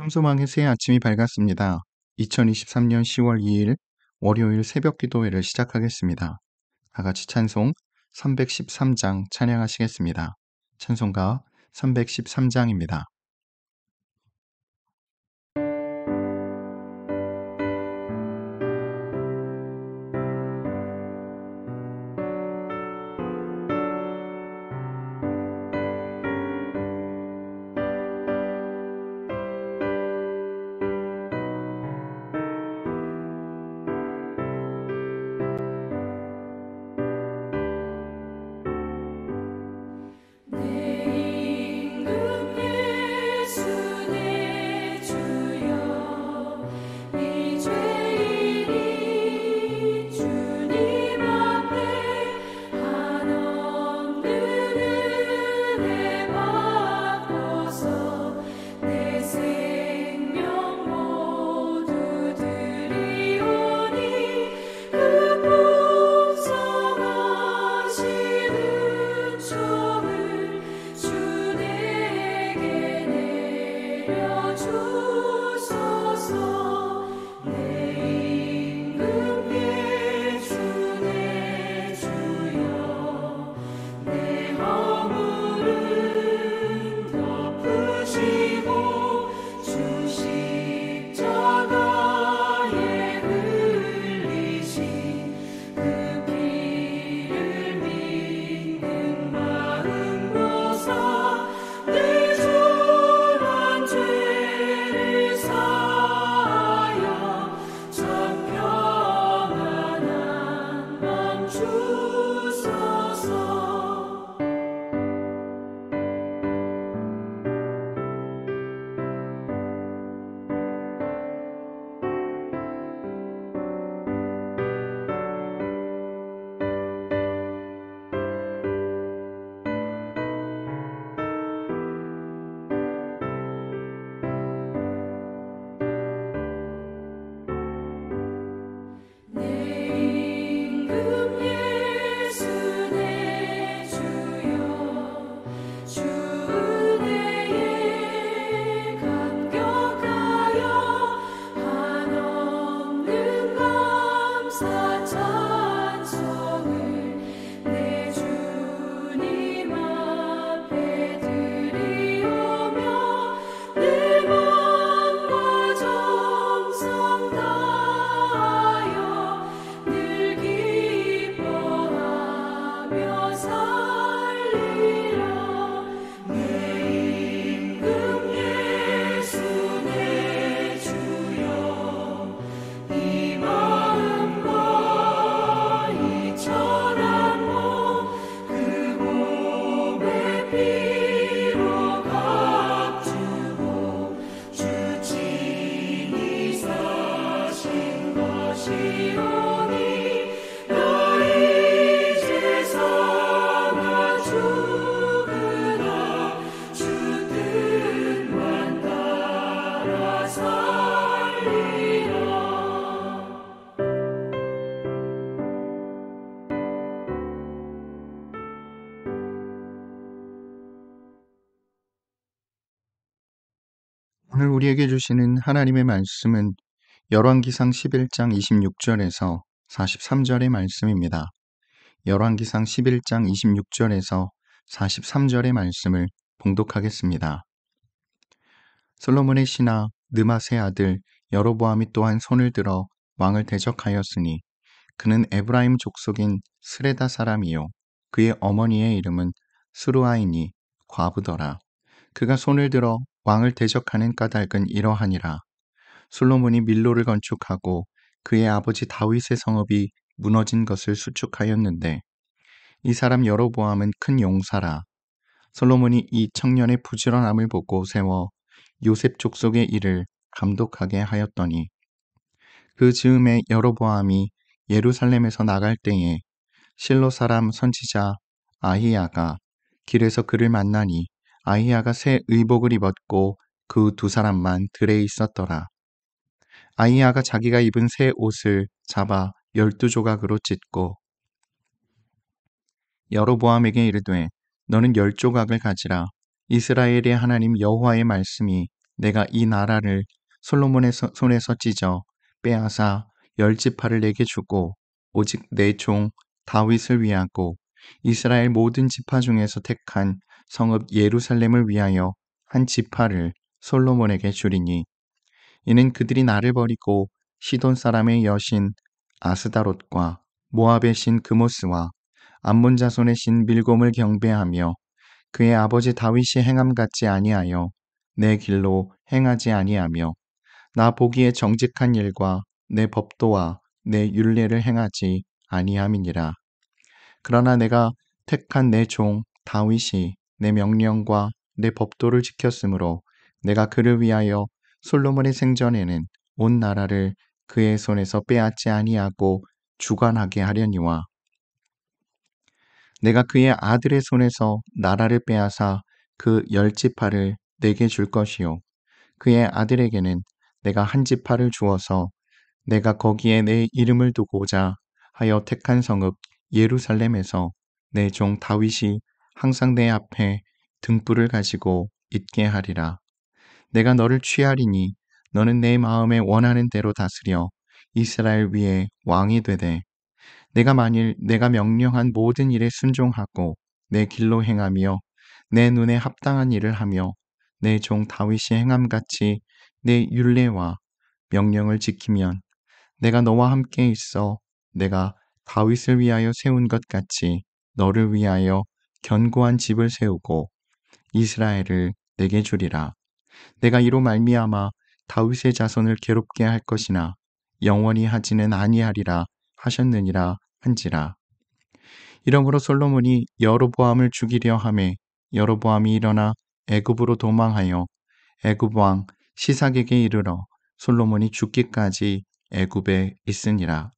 삼소망의 새 아침이 밝았습니다. 2023년 10월 2일 월요일 새벽 기도회를 시작하겠습니다. 다 같이 찬송 313장 찬양하시겠습니다. 찬송가 313장입니다. 오늘 우리에게 주시는 하나님의 말씀은 열왕기상 11장 26절에서 43절의 말씀입니다. 열왕기상 11장 26절에서 43절의 말씀을 봉독하겠습니다. 솔로몬의 신하 느맛의 아들 여로보암이 또한 손을 들어 왕을 대적하였으니 그는 에브라임 족속인 스레다 사람이요 그의 어머니의 이름은 스루아이니 과부더라. 그가 손을 들어 왕을 대적하는 까닭은 이러하니라. 솔로몬이 밀로를 건축하고 그의 아버지 다윗의 성읍이 무너진 것을 수축하였는데 이 사람 여로보암은 큰 용사라. 솔로몬이 이 청년의 부지런함을 보고 세워 요셉 족속의 일을 감독하게 하였더니 그 즈음에 여로보암이 예루살렘에서 나갈 때에 실로 사람 선지자 아히야가 길에서 그를 만나니 아히야가 새 의복을 입었고 그 두 사람만 들에 있었더라. 아히야가 자기가 입은 새 옷을 잡아 12조각으로 찢고 여로보암에게 이르되 너는 10조각을 가지라. 이스라엘의 하나님 여호와의 말씀이 내가 이 나라를 솔로몬의 손에서 찢어 빼앗아 10지파를 내게 주고 오직 내 종 다윗을 위하고 이스라엘 모든 지파 중에서 택한 성읍 예루살렘을 위하여 한 지파를 솔로몬에게 주리니 이는 그들이 나를 버리고 시돈 사람의 여신 아스다롯과 모압의 신 그모스와 암몬 자손의 신 밀곰을 경배하며 그의 아버지 다윗이 행함 같지 아니하여 내 길로 행하지 아니하며 나 보기에 정직한 일과 내 법도와 내 율례를 행하지 아니함이니라. 그러나 내가 택한 내 종 다윗이 내 명령과 내 법도를 지켰으므로 내가 그를 위하여 솔로몬의 생전에는 온 나라를 그의 손에서 빼앗지 아니하고 주관하게 하려니와 내가 그의 아들의 손에서 나라를 빼앗아 그 10지파를 내게 줄 것이요 그의 아들에게는 내가 한 지파를 주어서 내가 거기에 내 이름을 두고자 하여 택한 성읍 예루살렘에서 내 종 다윗이 항상 내 앞에 등불을 가지고 있게 하리라. 내가 너를 취하리니 너는 내 마음에 원하는 대로 다스려 이스라엘 위에 왕이 되되 내가 만일 내가 명령한 모든 일에 순종하고 내 길로 행하며 내 눈에 합당한 일을 하며 내 종 다윗이 행함같이 내 율례와 명령을 지키면 내가 너와 함께 있어 내가 다윗을 위하여 세운 것 같이 너를 위하여 견고한 집을 세우고 이스라엘을 내게 주리라. 내가 이로 말미암아 다윗의 자손을 괴롭게 할 것이나 영원히 하지는 아니하리라 하셨느니라 한지라. 이러므로 솔로몬이 여로보암을 죽이려 하매 여로보암이 일어나 애굽으로 도망하여 애굽 왕 시삭에게 이르러 솔로몬이 죽기까지 애굽에 있으니라.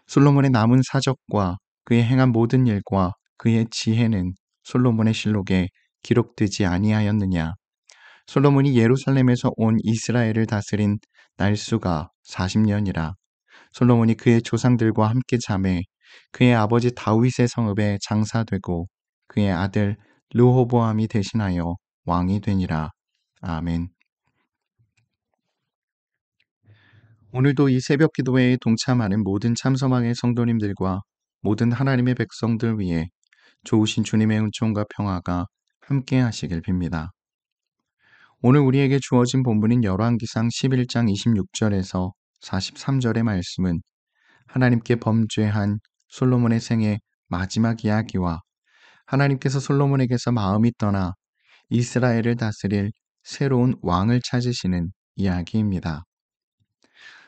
솔로몬의 남은 사적과 그의 행한 모든 일과 그의 지혜는 솔로몬의 실록에 기록되지 아니하였느냐. 솔로몬이 예루살렘에서 온 이스라엘을 다스린 날수가 40년이라. 솔로몬이 그의 조상들과 함께 잠에 그의 아버지 다윗의 성읍에 장사되고 그의 아들 르호보암이 대신하여 왕이 되니라. 아멘. 오늘도 이 새벽 기도회에 동참하는 모든 참석왕의 성도님들과 모든 하나님의 백성들 위해 좋으신 주님의 은총과 평화가 함께 하시길 빕니다. 오늘 우리에게 주어진 본문인 열왕기상 11장 26절에서 43절의 말씀은 하나님께 범죄한 솔로몬의 생애 마지막 이야기와 하나님께서 솔로몬에게서 마음이 떠나 이스라엘을 다스릴 새로운 왕을 찾으시는 이야기입니다.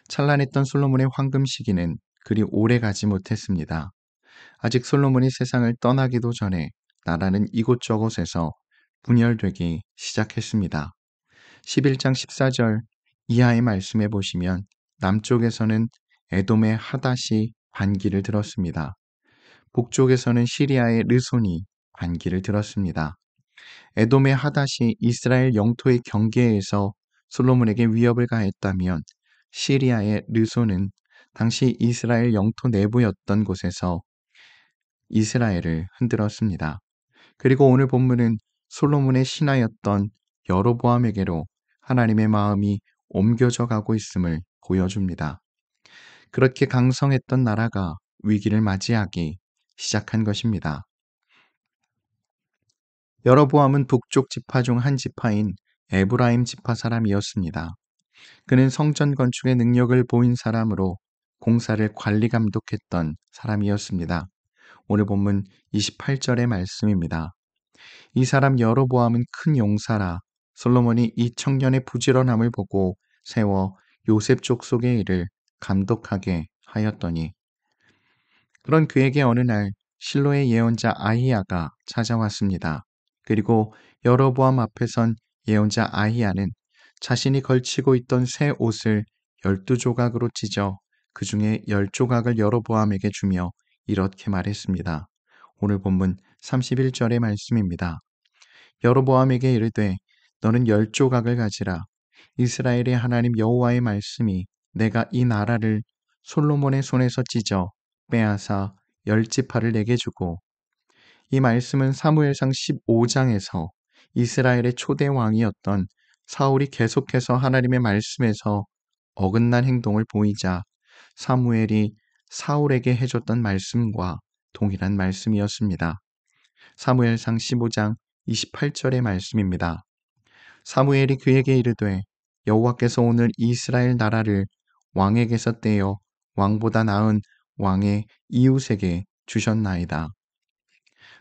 찬란했던 솔로몬의 황금 시기는 그리 오래 가지 못했습니다. 아직 솔로몬이 세상을 떠나기도 전에 나라는 이곳저곳에서 분열되기 시작했습니다. 11장 14절 이하의 말씀에 보시면 남쪽에서는 에돔의 하닷이 반기를 들었습니다. 북쪽에서는 시리아의 르손이 반기를 들었습니다. 에돔의 하닷이 이스라엘 영토의 경계에서 솔로몬에게 위협을 가했다면 시리아의 르손은 당시 이스라엘 영토 내부였던 곳에서 이스라엘을 흔들었습니다. 그리고 오늘 본문은 솔로몬의 신하였던 여로보암에게로 하나님의 마음이 옮겨져 가고 있음을 보여줍니다. 그렇게 강성했던 나라가 위기를 맞이하기 시작한 것입니다. 여로보암은 북쪽 지파 중 한 지파인 에브라임 지파 사람이었습니다. 그는 성전 건축의 능력을 보인 사람으로 공사를 관리 감독했던 사람이었습니다. 오늘 본문 28절의 말씀입니다. 이 사람 여로보암은 큰 용사라 솔로몬이 이 청년의 부지런함을 보고 세워 요셉 족속의 일을 감독하게 하였더니 그런 그에게 어느 날 실로의 예언자 아히야가 찾아왔습니다. 그리고 여로보암 앞에 선 예언자 아히야는 자신이 걸치고 있던 새 옷을 12조각으로 찢어 그 중에 10조각을 여로보암에게 주며 이렇게 말했습니다. 오늘 본문 31절의 말씀입니다. 여로보암에게 이르되 너는 10조각을 가지라. 이스라엘의 하나님 여호와의 말씀이 내가 이 나라를 솔로몬의 손에서 찢어 빼앗아 10지파를 내게 주고 이 말씀은 사무엘상 15장에서 이스라엘의 초대 왕이었던 사울이 계속해서 하나님의 말씀에서 어긋난 행동을 보이자 사무엘이 사울에게 해줬던 말씀과 동일한 말씀이었습니다. 사무엘상 15장 28절의 말씀입니다. 사무엘이 그에게 이르되 여호와께서 오늘 이스라엘 나라를 왕에게서 떼어 왕보다 나은 왕의 이웃에게 주셨나이다.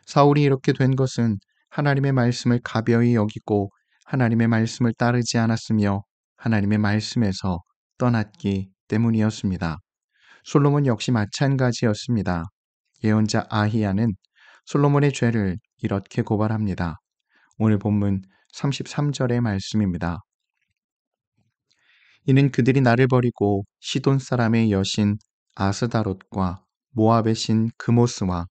사울이 이렇게 된 것은 하나님의 말씀을 가벼이 여기고 하나님의 말씀을 따르지 않았으며 하나님의 말씀에서 떠났기 때문이었습니다. 솔로몬 역시 마찬가지였습니다. 예언자 아히야는 솔로몬의 죄를 이렇게 고발합니다. 오늘 본문 33절의 말씀입니다. 이는 그들이 나를 버리고 시돈 사람의 여신 아스다롯과 모압의 신 그모스와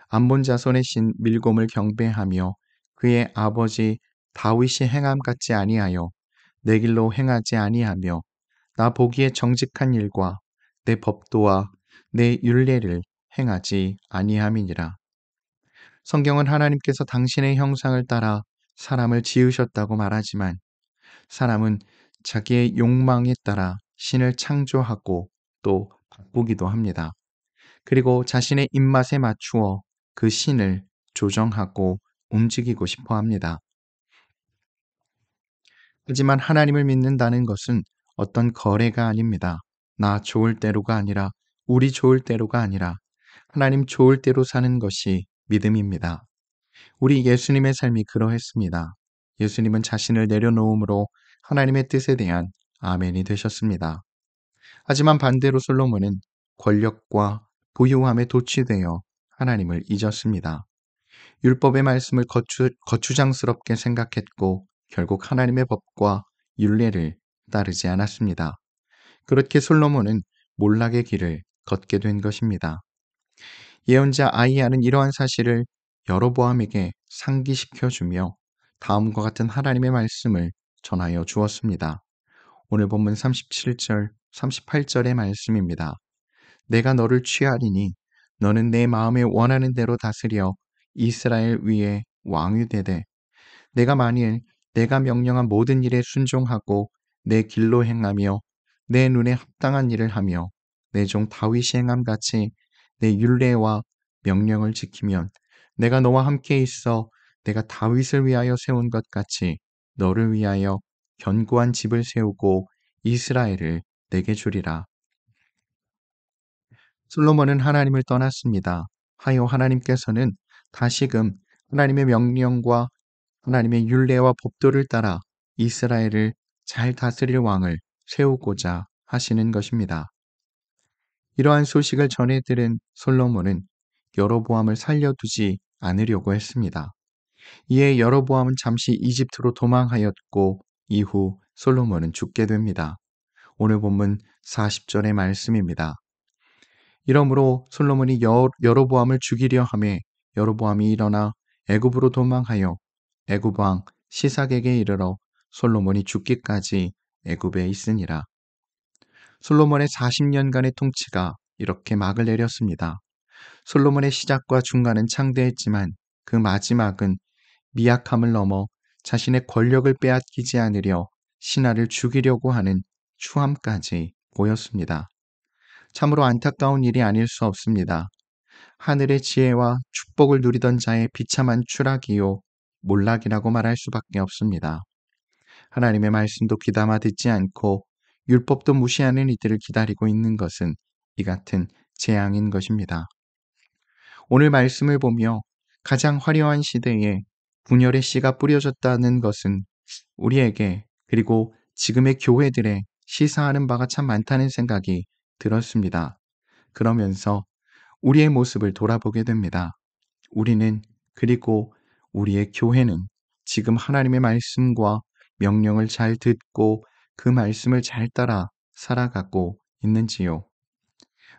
암몬 자손의 신 밀곰을 경배하며 그의 아버지 다윗이 행함 같지 아니하여 내 길로 행하지 아니하며 나 보기에 정직한 일과 내 법도와 내 율례를 행하지 아니함이니라. 성경은 하나님께서 당신의 형상을 따라 사람을 지으셨다고 말하지만 사람은 자기의 욕망에 따라 신을 창조하고 또 바꾸기도 합니다. 그리고 자신의 입맛에 맞추어 그 신을 조정하고 움직이고 싶어 합니다. 하지만 하나님을 믿는다는 것은 어떤 거래가 아닙니다. 나 좋을 대로가 아니라 우리 좋을 대로가 아니라 하나님 좋을 대로 사는 것이 믿음입니다. 우리 예수님의 삶이 그러했습니다. 예수님은 자신을 내려놓음으로 하나님의 뜻에 대한 아멘이 되셨습니다. 하지만 반대로 솔로몬은 권력과 부유함에 도취되어 하나님을 잊었습니다. 율법의 말씀을 거추장스럽게 생각했고 결국 하나님의 법과 율례를 따르지 않았습니다. 그렇게 솔로몬은 몰락의 길을 걷게 된 것입니다. 예언자 아히야는 이러한 사실을 여로보암에게 상기시켜주며 다음과 같은 하나님의 말씀을 전하여 주었습니다. 오늘 본문 37절, 38절의 말씀입니다. 내가 너를 취하리니 너는 내 마음에 원하는 대로 다스려 이스라엘 위에 왕이 되되 내가 만일 내가 명령한 모든 일에 순종하고 내 길로 행하며 내 눈에 합당한 일을 하며 내 종 다윗이 행함 같이 내 율례와 명령을 지키면 내가 너와 함께 있어 내가 다윗을 위하여 세운 것 같이 너를 위하여 견고한 집을 세우고 이스라엘을 내게 주리라. 솔로몬은 하나님을 떠났습니다. 하여 하나님께서는 다시금 하나님의 명령과 하나님의 율례와 법도를 따라 이스라엘을 잘 다스릴 왕을 세우고자 하시는 것입니다. 이러한 소식을 전해 들은 솔로몬은 여로보암을 살려두지 않으려고 했습니다. 이에 여로보암은 잠시 이집트로 도망하였고 이후 솔로몬은 죽게 됩니다. 오늘 본문 40절의 말씀입니다. 이러므로 솔로몬이 여로보암을 죽이려 하매 여로보암이 일어나 애굽으로 도망하여 애굽 왕 시삭에게 이르러 솔로몬이 죽기까지 애굽에 있으니라. 솔로몬의 40년간의 통치가 이렇게 막을 내렸습니다. 솔로몬의 시작과 중간은 창대했지만 그 마지막은 미약함을 넘어 자신의 권력을 빼앗기지 않으려 신하를 죽이려고 하는 추함까지 보였습니다. 참으로 안타까운 일이 아닐 수 없습니다. 하늘의 지혜와 축복을 누리던 자의 비참한 추락이요 몰락이라고 말할 수밖에 없습니다. 하나님의 말씀도 귀담아 듣지 않고 율법도 무시하는 이들을 기다리고 있는 것은 이 같은 재앙인 것입니다. 오늘 말씀을 보며 가장 화려한 시대에 분열의 씨가 뿌려졌다는 것은 우리에게 그리고 지금의 교회들에 시사하는 바가 참 많다는 생각이 들었습니다. 그러면서 우리의 모습을 돌아보게 됩니다. 우리는 그리고 우리의 교회는 지금 하나님의 말씀과 명령을 잘 듣고 그 말씀을 잘 따라 살아가고 있는지요?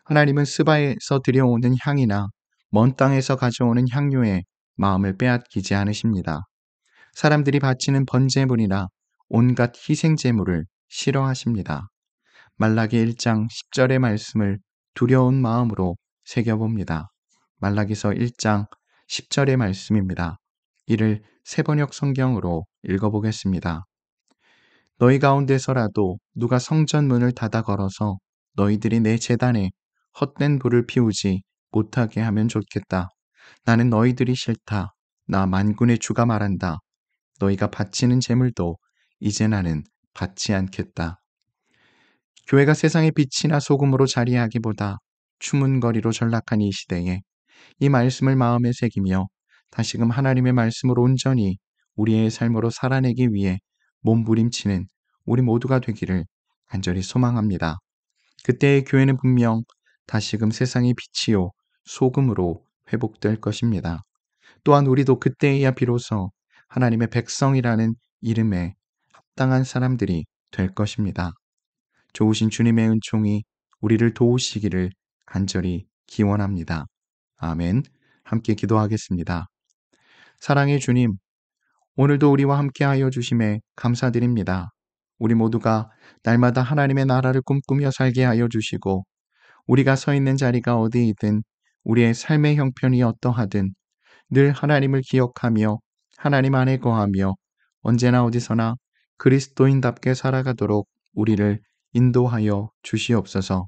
하나님은 스바에서 들여오는 향이나 먼 땅에서 가져오는 향료에 마음을 빼앗기지 않으십니다. 사람들이 바치는 번제물이나 온갖 희생제물을 싫어하십니다. 말라기 1장 10절의 말씀을 두려운 마음으로 새겨봅니다. 말라기서 1장 10절의 말씀입니다. 이를 새번역 성경으로 읽어보겠습니다. 너희 가운데서라도 누가 성전 문을 닫아 걸어서 너희들이 내 제단에 헛된 불을 피우지 못하게 하면 좋겠다. 나는 너희들이 싫다. 나 만군의 주가 말한다. 너희가 바치는 제물도 이제 나는 받지 않겠다. 교회가 세상의 빛이나 소금으로 자리하기보다 추문거리로 전락한 이 시대에 이 말씀을 마음에 새기며 다시금 하나님의 말씀으로 온전히 우리의 삶으로 살아내기 위해 몸부림치는 우리 모두가 되기를 간절히 소망합니다. 그때의 교회는 분명 다시금 세상의 빛이요 소금으로 회복될 것입니다. 또한 우리도 그때에야 비로소 하나님의 백성이라는 이름에 합당한 사람들이 될 것입니다. 좋으신 주님의 은총이 우리를 도우시기를 간절히 기원합니다. 아멘. 함께 기도하겠습니다. 사랑의 주님, 오늘도 우리와 함께하여 주심에 감사드립니다. 우리 모두가 날마다 하나님의 나라를 꿈꾸며 살게 하여 주시고 우리가 서 있는 자리가 어디이든 우리의 삶의 형편이 어떠하든 늘 하나님을 기억하며 하나님 안에 거하며 언제나 어디서나 그리스도인답게 살아가도록 우리를 인도하여 주시옵소서.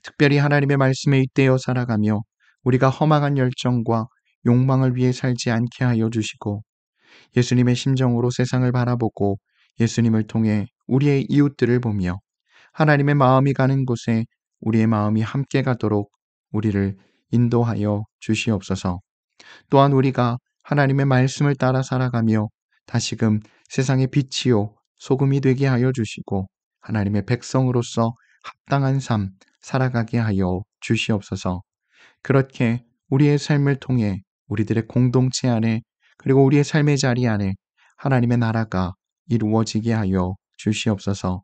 특별히 하나님의 말씀에 잇대어 살아가며 우리가 허망한 열정과 욕망을 위해 살지 않게 하여 주시고 예수님의 심정으로 세상을 바라보고 예수님을 통해 우리의 이웃들을 보며 하나님의 마음이 가는 곳에 우리의 마음이 함께 가도록 우리를 인도하여 주시옵소서. 또한 우리가 하나님의 말씀을 따라 살아가며 다시금 세상의 빛이요 소금이 되게 하여 주시고 하나님의 백성으로서 합당한 삶 살아가게 하여 주시옵소서. 그렇게 우리의 삶을 통해 우리들의 공동체 안에 그리고 우리의 삶의 자리 안에 하나님의 나라가 이루어지게 하여 주시옵소서.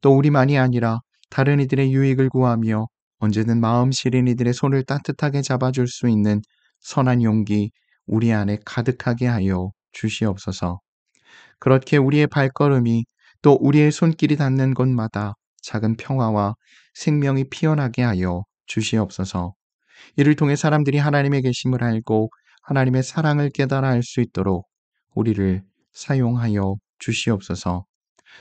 또 우리만이 아니라 다른 이들의 유익을 구하며 언제든 마음 시린 이들의 손을 따뜻하게 잡아줄 수 있는 선한 용기 우리 안에 가득하게 하여 주시옵소서. 그렇게 우리의 발걸음이 또 우리의 손길이 닿는 곳마다 작은 평화와 생명이 피어나게 하여 주시옵소서. 이를 통해 사람들이 하나님의 계심을 알고 하나님의 사랑을 깨달아 알 수 있도록 우리를 사용하여 주시옵소서.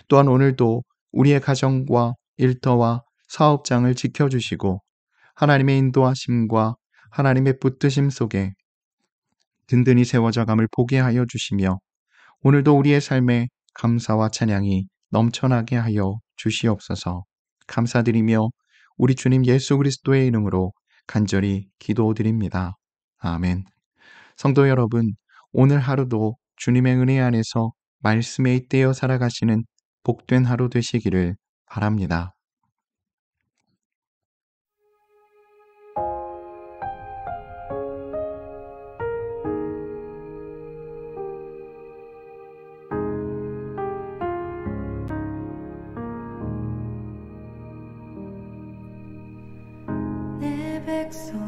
또한 오늘도 우리의 가정과 일터와 사업장을 지켜주시고 하나님의 인도하심과 하나님의 붙드심 속에 든든히 세워져감을 보게 하여 주시며 오늘도 우리의 삶에 감사와 찬양이 넘쳐나게 하여 주시옵소서. 감사드리며 우리 주님 예수 그리스도의 이름으로 간절히 기도드립니다. 아멘. 성도 여러분, 오늘 하루도 주님의 은혜 안에서 말씀에 잇대어 살아가시는 복된 하루 되시기를 바랍니다. 내 백성